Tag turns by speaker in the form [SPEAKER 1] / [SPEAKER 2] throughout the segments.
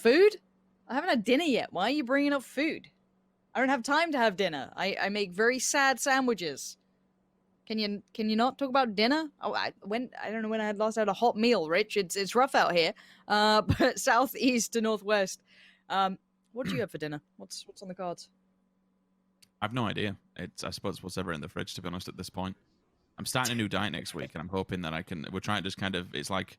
[SPEAKER 1] food? I haven't had dinner yet. Why are you bringing up food? I don't have time to have dinner. I make very sad sandwiches. Can you not talk about dinner? Oh, I don't know when I last had a hot meal, Rich. It's rough out here. But southeast to northwest. What do you have for dinner? What's on the cards?
[SPEAKER 2] I've no idea. I suppose whatever in the fridge, to be honest, at this point. I'm starting a new diet next week, and I'm hoping that we're trying to just kind of, it's like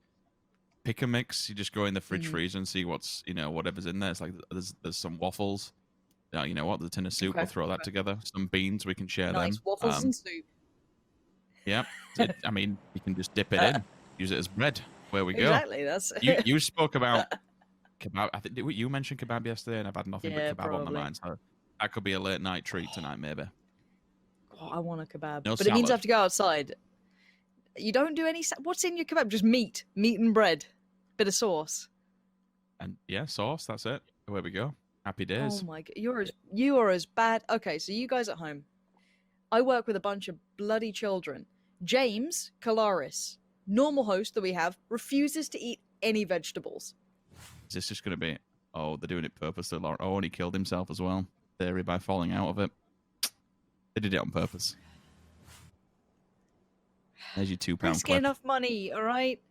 [SPEAKER 2] pick a mix. You just go in the fridge freezer and see what's, whatever's in there. It's like there's some waffles. You know what? The tin of soup, we'll throw that together. Some beans, we can share them.
[SPEAKER 1] Nice waffles and soup.
[SPEAKER 2] Yeah. I mean, you can just dip it in. Use it as bread. Where we go.
[SPEAKER 1] Exactly. That's
[SPEAKER 2] you spoke about kebab. I think you mentioned kebab yesterday, and I've had nothing but kebab on my mind. So that could be a late night treat tonight, maybe.
[SPEAKER 1] Oh, I want a kebab.
[SPEAKER 2] No
[SPEAKER 1] but
[SPEAKER 2] salad.
[SPEAKER 1] It means I have to go outside. You don't do any... What's in your kebab? Just meat. Meat and bread. Bit of sauce.
[SPEAKER 2] And yeah, sauce. That's it. Where we go. Happy days.
[SPEAKER 1] Oh my god. You are as bad... Okay, so you guys at home. I work with a bunch of bloody children. James Calaris, normal host that we have, refuses to eat any vegetables.
[SPEAKER 2] Is this just going to be... Oh, they're doing it purposely. Oh, and he killed himself as well. Theory by falling out of it. They did it on purpose. There's your £2
[SPEAKER 1] He's got enough money, all right?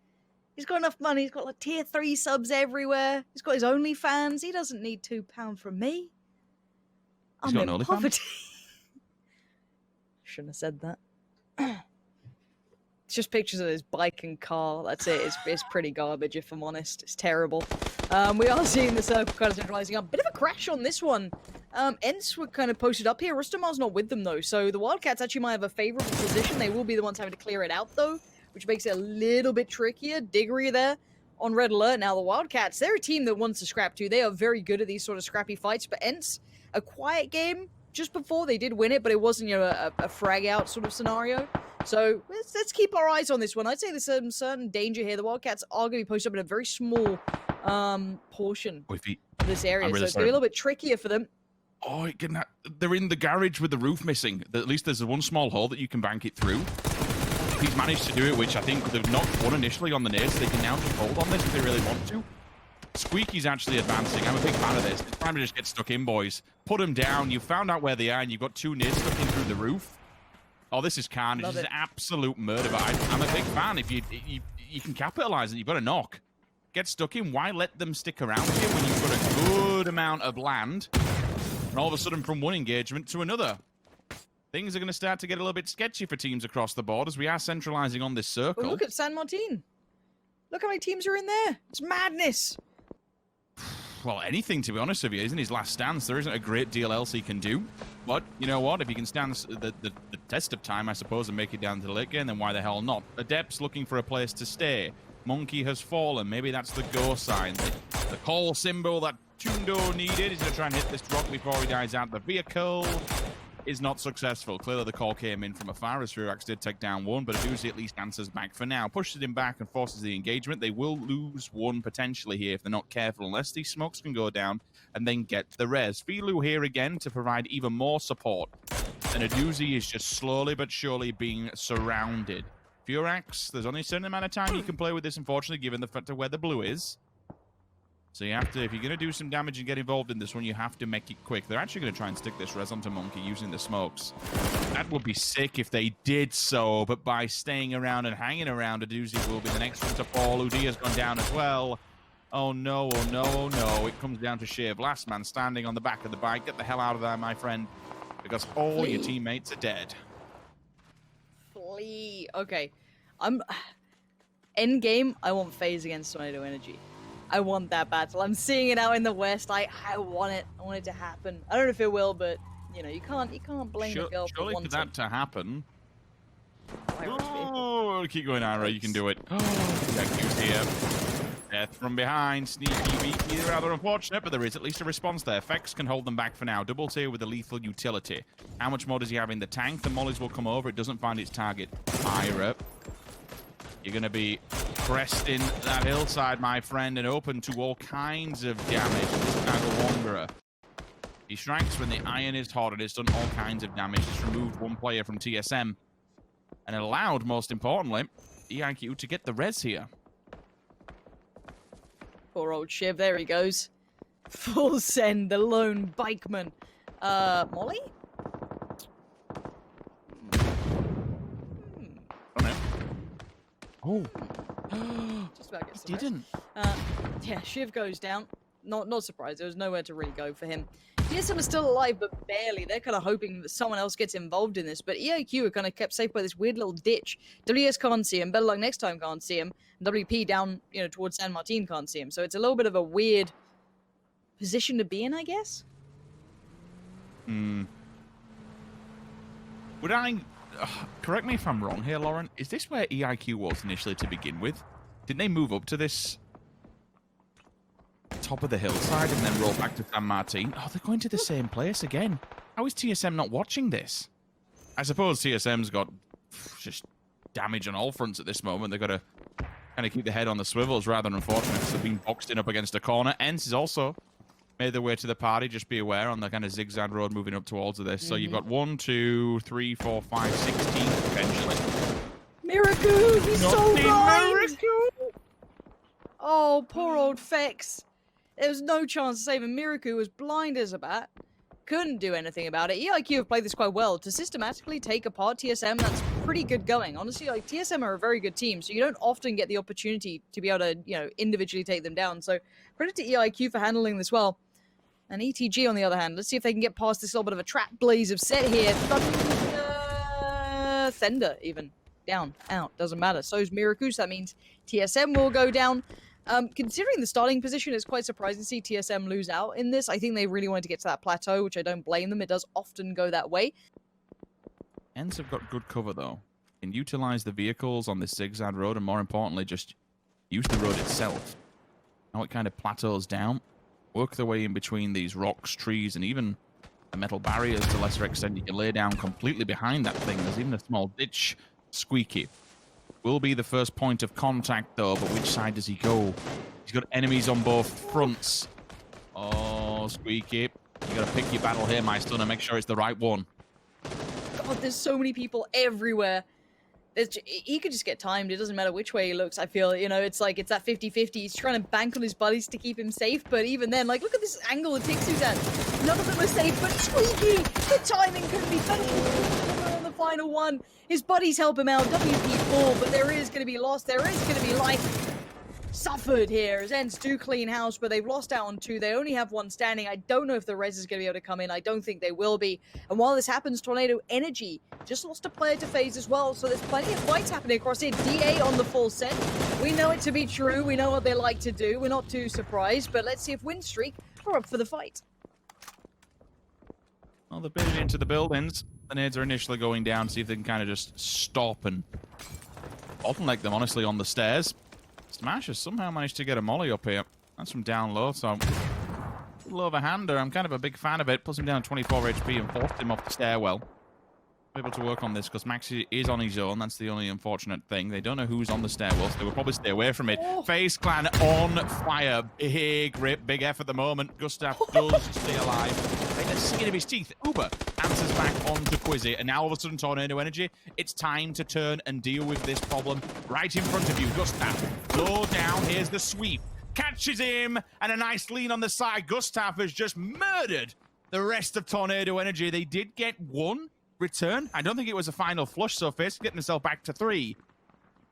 [SPEAKER 1] He's got enough money. He's got like tier 3 subs everywhere. He's got his OnlyFans. He doesn't need £2 from me. I'm in poverty. Shouldn't have said that. It's just pictures of his bike and car. That's it. It's pretty garbage, if I'm honest. It's terrible. We are seeing the circle kind of centralizing up. Bit of a crash on this one. Ents were kind of posted up here. Rustamar's not with them, though. So the Wildcats actually might have a favorable position. They will be the ones having to clear it out, though, which makes it a little bit trickier. Diggory there on red alert. Now, the Wildcats, they're a team that wants to scrap, too. They are very good at these sort of scrappy fights. But Ents, a quiet game just before. They did win it, but it wasn't, a frag out sort of scenario. So let's keep our eyes on this one. I'd say there's some certain danger here. The Wildcats are going to be posted up in a very small portion of this area. So it's going to be a little bit trickier for them.
[SPEAKER 2] Oh, they're in the garage with the roof missing. At least there's one small hole that you can bank it through. He's managed to do it, which I think they've not won initially on the nades. So they can now just hold on this if they really want to. Squeaky's actually advancing. I'm a big fan of this. It's time to just get stuck in, boys. Put them down. You've found out where they are, and you've got 2 nades stuck in through the roof. Oh, this is carnage. This is absolute murder, but I'm a big fan. If you can capitalize and you've got a knock. Get stuck in. Why let them stick around here when you've got a good amount of land? And all of a sudden, from one engagement to another, things are going to start to get a little bit sketchy for teams across the board as we are centralizing on this circle.
[SPEAKER 1] Well, look at San Martin. Look how many teams are in there. It's madness.
[SPEAKER 2] Well, anything, to be honest with you. Isn't his last stance? There isn't a great deal else he can do. But, you know what? If he can stand the test of time, I suppose, and make it down to the late game, then why the hell not? Adept's looking for a place to stay. Monkey has fallen. Maybe that's the go sign. The call symbol that Tundo needed. He's going to try and hit this rock before he dies out. The vehicle is not successful. Clearly, the call came in from afar as Furax did take down one, but Aduzi at least answers back for now. Pushes him back and forces the engagement. They will lose one potentially here if they're not careful, unless these smokes can go down and then get the res. Filu here again to provide even more support. And Aduzi is just slowly but surely being surrounded. Furax, there's only a certain amount of time you can play with this, unfortunately, given the fact of where the blue is. So you have to, if you're going to do some damage and get involved in this one, you have to make it quick. They're actually going to try and stick this res onto Monkey using the smokes. That would be sick if they did so, but by staying around and hanging around, Aduzi will be the next one to fall. Udi has gone down as well. Oh no, oh no, oh no. It comes down to Shave. Last man standing on the back of the bike. Get the hell out of there, my friend, because all your teammates are dead.
[SPEAKER 1] Flee. Okay. End game, I want FaZe against Tornado Energy. I want that battle. I'm seeing it out in the West. I want it. I want it to happen. I don't know if it will, but you can't blame the girl for wanting.
[SPEAKER 2] Surely for that to happen. Oh, keep going, Ira. You can do it. Oh, here. Death from behind. Sneaky beaky. Rather unfortunate, but there is at least a response there. Fex can hold them back for now. Double tier with a lethal utility. How much more does he have in the tank? The mollies will come over. It doesn't find its target. Ira. You're going to be pressed in that hillside, my friend, and open to all kinds of damage. This Naga Wanderer. He strikes when the iron is hot and it's done all kinds of damage. It's removed one player from TSM. And it allowed, most importantly, EIQ to get the res here.
[SPEAKER 1] Poor old Shiv. There he goes. Full send, the lone bikeman. Molly?
[SPEAKER 2] Oh,
[SPEAKER 1] Just about gets
[SPEAKER 2] he didn't.
[SPEAKER 1] Yeah, Shiv goes down. Not surprised. There was nowhere to really go for him. TSM is still alive, but barely. They're kind of hoping that someone else gets involved in this. But EIQ are kind of kept safe by this weird little ditch. WS can't see him. Better luck next time can't see him. And WP down, towards San Martin can't see him. So it's a little bit of a weird position to be in, I guess.
[SPEAKER 2] Would I... correct me if I'm wrong here, Lauren. Is this where EIQ was initially to begin with? Didn't they move up to this top of the hillside and then roll back to San Martin? Oh, they're going to the same place again. How is TSM not watching this? I suppose TSM's got just damage on all fronts at this moment. They've got to kind of keep their head on the swivels rather than unfortunate because they've been boxed in up against a corner. ENCE has also made their way to the party. Just be aware on the kind of zigzag road moving up towards this. So you've got 1, 2, 3, 4, 5, 6 teams potentially.
[SPEAKER 1] Miracle! He's so blind!
[SPEAKER 2] Miracle!
[SPEAKER 1] Oh, poor old Fex. There was no chance to save him. Miracle was blind as a bat. Couldn't do anything about it. EIQ have played this quite well. To systematically take apart TSM, that's pretty good going. Honestly, like, TSM are a very good team, so you don't often get the opportunity to be able to, individually take them down. So credit to EIQ for handling this well. And ETG, on the other hand, let's see if they can get past this little bit of a trap blaze of set here. Thunder, even. Down, out, doesn't matter. So's Miracle, so that means TSM will go down. Considering the starting position, it's quite surprising to see TSM lose out in this. I think they really wanted to get to that plateau, which I don't blame them. It does often go that way.
[SPEAKER 2] ENCE have got good cover, though. Can utilize the vehicles on this zigzag road, and more importantly, just use the road itself. Now it kind of plateaus down. Work their way in between these rocks, trees, and even the metal barriers to a lesser extent. You can lay down completely behind that thing. There's even a small ditch. Squeaky will be the first point of contact, though, but which side does he go? He's got enemies on both fronts. Oh, Squeaky. You got to pick your battle here, my son, and make sure it's the right one.
[SPEAKER 1] God, there's so many people everywhere. He could just get timed. It doesn't matter which way he looks, I feel. It's like it's that 50-50. He's trying to bank on his buddies to keep him safe, but even then, like, look at this angle that Tixu's at. None of them are safe, but Squeaky! The timing couldn't be better on the final one. His buddies help him out. WP fall, but there is going to be loss. There is going to be life suffered here as ENCE do clean house, but they've lost out on 2. They only have 1 standing. I don't know if the res is going to be able to come in. I don't think they will be. And while this happens, Tornado Energy just lost a player to FaZe as well, so there's plenty of fights happening across here. DA on the full set. We know it to be true. We know what they like to do. We're not too surprised, but let's see if Win Streak are up for the fight.
[SPEAKER 2] Well, they're bidding into the buildings. The nades are initially going down, see if they can kind of just stop and bottleneck them, honestly, on the stairs. Smash has somehow managed to get a molly up here. That's from down low, so a little overhander. I'm kind of a big fan of it. Puts him down to 24 HP and forced him off the stairwell. Able to work on this because Maxi is on his own. That's the only unfortunate thing. They don't know who's on the stairwell, so they will probably stay away from it. FaZe Clan on fire. Big rip, big F at the moment. Gustav does stay alive. Right, the skin of his teeth. Uber answers back onto Quizzy, and now all of a sudden Tornado Energy. It's time to turn and deal with this problem right in front of you. Gustav, go down. Here's the sweep. Catches him, and a nice lean on the side. Gustav has just murdered the rest of Tornado Energy. They did get 1 return. I don't think it was a final flush, so FaZe getting himself back to 3.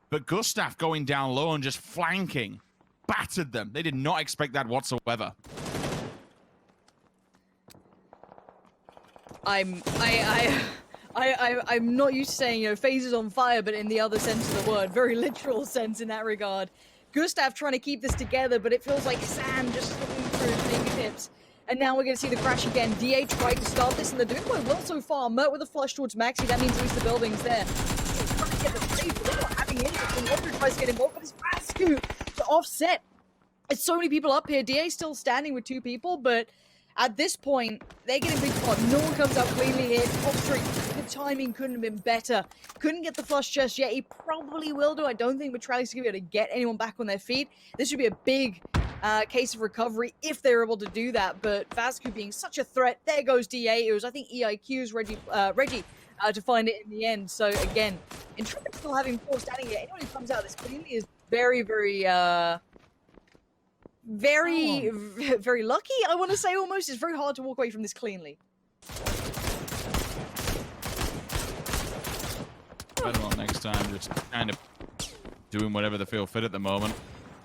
[SPEAKER 2] But Gustav going down low and just flanking battered them. They did not expect that whatsoever.
[SPEAKER 1] I'm not used to saying, FaZe is on fire, but in the other sense of the word, very literal sense in that regard. Gustav trying to keep this together, but it feels like sand just slipping through his fingertips. And now we're going to see the crash again. DA tried to start this, and they're doing quite well so far. Mert with a flush towards Maxi. That means at least the building's there. He's trying to get the save, but they're not having anything. Wonder tries to get involved, but it's fast scoot to offset. There's so many people up here. DA still standing with 2 people, but at this point, they're getting big spot. No one comes out cleanly here. Top streak. The timing couldn't have been better. Couldn't get the flush just yet. He probably will do. I don't think Metrali's going to be able to get anyone back on their feet. This would be a big case of recovery if they're able to do that, but Vasco being such a threat. There goes DA. It was, I think, EIQ's Reggie to find it in the end. So again, Intrepid still having 4 standing here. Anyone who comes out of this cleanly is very, very very, very lucky, I want to say almost. It's very hard to walk away from this cleanly.
[SPEAKER 2] Better on next time, just kind of doing whatever they feel fit at the moment.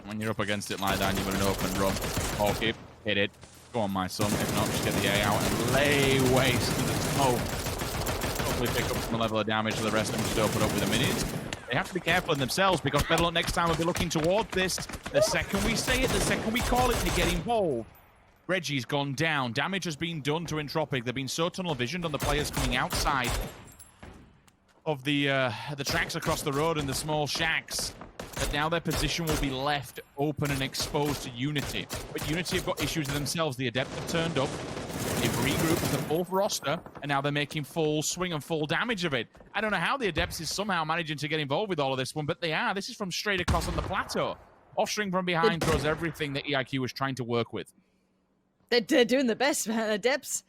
[SPEAKER 2] When you're up against it like that and you've got an open run, hawk it, hit it. Go on, my son. If not, just get the A out and lay waste to the smoke. Hopefully pick up some level of damage to the rest of them, just open up with a minute. They have to be careful in themselves because Battle next time will be looking towards this. The second we say it, the second we call it, they get involved. Reggie's gone down. Damage has been done to Entropic. They've been so tunnel visioned on the players coming outside of the tracks across the road and the small shacks, that now their position will be left open and exposed to Unity. But Unity have got issues with themselves. The Adept have turned up, they've regrouped with the full roster, and now they're making full swing and full damage of it. I don't know how the Adepts is somehow managing to get involved with all of this one, but they are. This is from straight across on the plateau. Offstring from behind throws everything that EIQ was trying to work with.
[SPEAKER 1] They're doing the best, man. Adepts,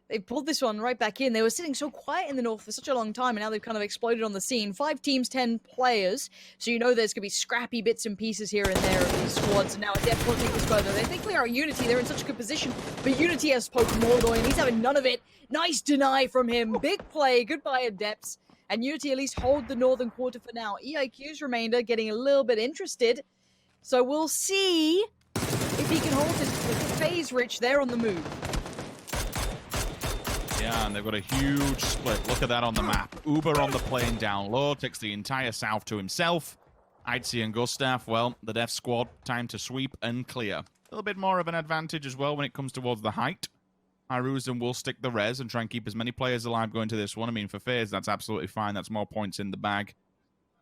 [SPEAKER 1] they pulled this one right back in. They were sitting so quiet in the north for such a long time, and now they've kind of exploded on the scene. 5 teams, 10 players, so you know there's going to be scrappy bits and pieces here and there of these squads, and now Adept will take this further. They think clear out Unity. They're in such a good position, but Unity has Pokemon, and he's having none of it. Nice deny from him. Big play. Goodbye, Adepts. And Unity at least hold the northern quarter for now. EIQ's remainder getting a little bit interested, so we'll see if he can hold his FaZe Rich there on the move.
[SPEAKER 2] Yeah, and they've got a huge split. Look at that on the map. Uber on the plane down low, takes the entire south to himself. Eitzi and Gustav, well, the Death Squad, time to sweep and clear. A little bit more of an advantage as well when it comes towards the height. Hiruzen will stick the res and try and keep as many players alive going to this one. I mean, for FaZe, that's absolutely fine. That's more points in the bag.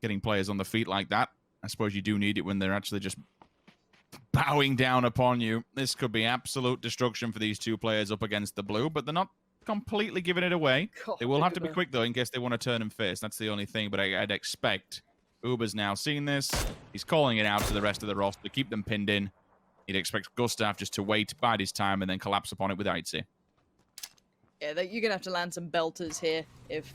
[SPEAKER 2] Getting players on the feet like that. I suppose you do need it when they're actually just bowing down upon you. This could be absolute destruction for these two players up against the blue, but they're not completely giving it away.
[SPEAKER 1] God,
[SPEAKER 2] they will have to be quick, though, in case they want to turn and face. That's the only thing, but I'd expect Uber's now seen this. He's calling it out to the rest of the roster to keep them pinned in. He'd expect Gustav just to wait, bide his time, and then collapse upon it with Eitzi.
[SPEAKER 1] Yeah, you're going to have to land some belters here if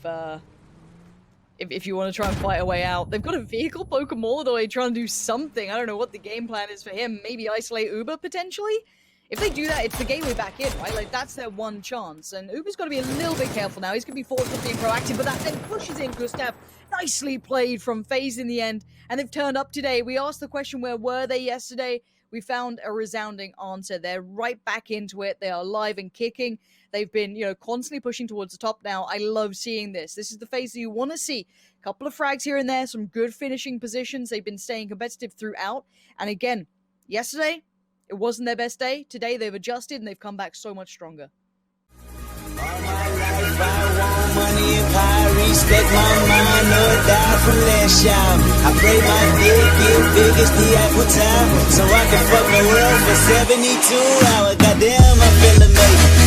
[SPEAKER 1] you want to try and fight a way out. They've got a vehicle Pokemon, though, trying to do something. I don't know what the game plan is for him. Maybe isolate Uber, potentially? If they do that, it's the gateway back in, right? Like, that's their one chance. And Uber's got to be a little bit careful now. He's going to be forced to being proactive, but that then pushes in Gustav. Nicely played from FaZe in the end. And they've turned up today. We asked the question, where were they yesterday? We found a resounding answer. They're right back into it. They are live and kicking. They've been, constantly pushing towards the top now. I love seeing this. This is the FaZe that you want to see. A couple of frags here and there, some good finishing positions. They've been staying competitive throughout. And again, yesterday, it wasn't their best day. Today, they've adjusted and they've come back so much stronger.
[SPEAKER 3] All my life I want money and power, respect my mind, no die from last shot. I pray my dick get big as the Apple Tower, so I can fuck the world for 72 hours. Goddamn, I feel amazing.